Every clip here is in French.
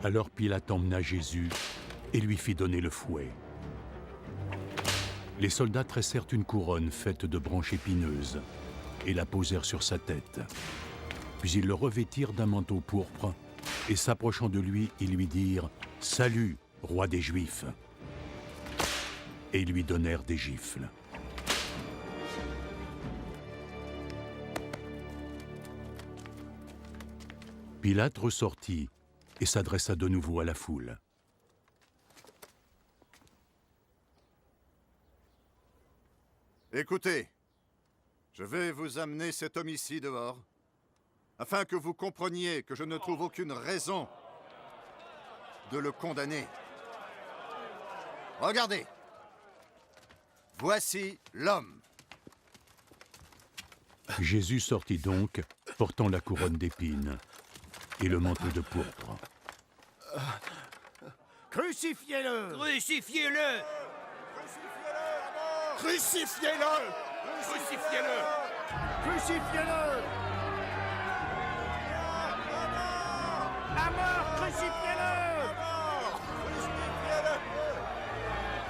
Alors Pilate emmena Jésus et lui fit donner le fouet. Les soldats tressèrent une couronne faite de branches épineuses et la posèrent sur sa tête. Puis ils le revêtirent d'un manteau pourpre et s'approchant de lui, ils lui dirent « Salut, roi des Juifs !» Et ils lui donnèrent des gifles. Pilate ressortit et s'adressa de nouveau à la foule. Écoutez, je vais vous amener cet homme ici dehors, afin que vous compreniez que je ne trouve aucune raison de le condamner. Regardez, voici l'homme. Jésus sortit donc, portant la couronne d'épines et le manteau de pourpre. Crucifiez-le! Crucifiez-le! Crucifiez-le! Crucifiez-le! Crucifiez-le! À mort! Crucifiez-le!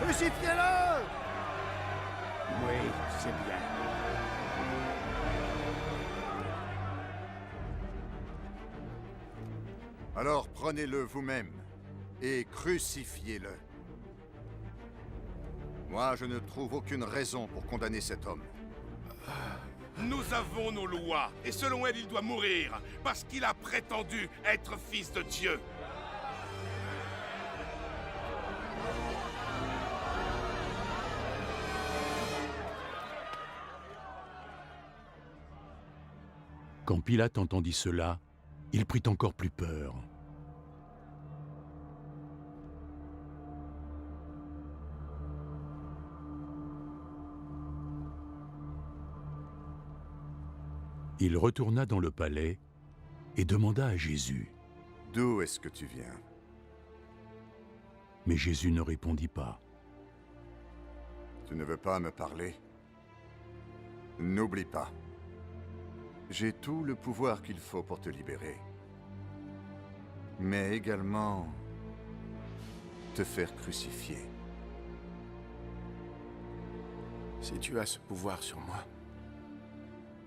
Crucifiez-le! Oui, c'est bien. Alors prenez-le vous-même et crucifiez-le. Moi, je ne trouve aucune raison pour condamner cet homme. Nous avons nos lois, et selon elles, il doit mourir, parce qu'il a prétendu être fils de Dieu. Quand Pilate entendit cela, il prit encore plus peur. Il retourna dans le palais et demanda à Jésus. D'où est-ce que tu viens? Mais Jésus ne répondit pas. Tu ne veux pas me parler? N'oublie pas. J'ai tout le pouvoir qu'il faut pour te libérer. Mais également te faire crucifier. Si tu as ce pouvoir sur moi,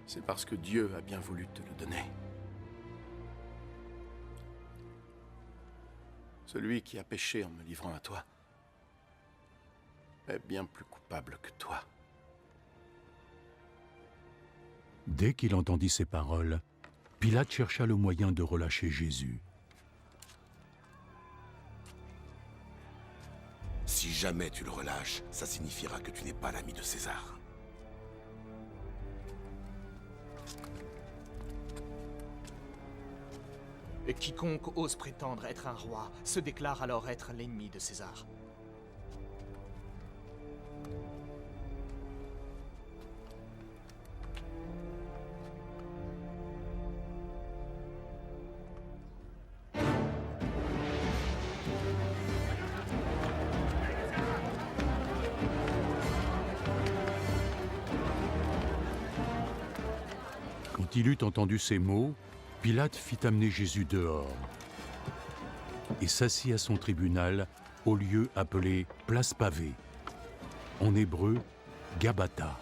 c'est parce que Dieu a bien voulu te le donner. Celui qui a péché en me livrant à toi est bien plus coupable que toi. Dès qu'il entendit ces paroles, Pilate chercha le moyen de relâcher Jésus. Si jamais tu le relâches, ça signifiera que tu n'es pas l'ami de César. Et quiconque ose prétendre être un roi se déclare alors être l'ennemi de César. Quand il eut entendu ces mots, Pilate fit amener Jésus dehors et s'assit à son tribunal au lieu appelé Place Pavée, en hébreu Gabata.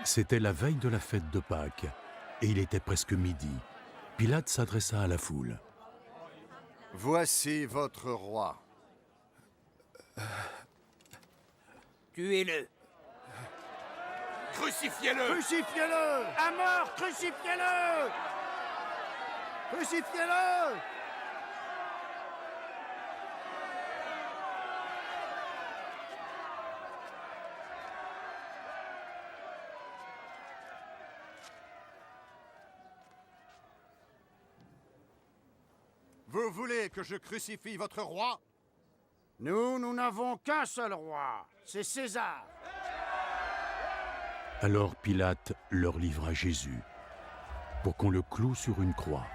C'était la veille de la fête de Pâques, et il était presque midi. Pilate s'adressa à la foule. « Voici votre roi. » Tuez-le! Crucifiez-le! Crucifiez-le! À mort! Crucifiez-le! Crucifiez-le! Vous voulez que je crucifie votre roi? Nous n'avons qu'un seul roi, c'est César. Alors Pilate leur livra Jésus pour qu'on le cloue sur une croix.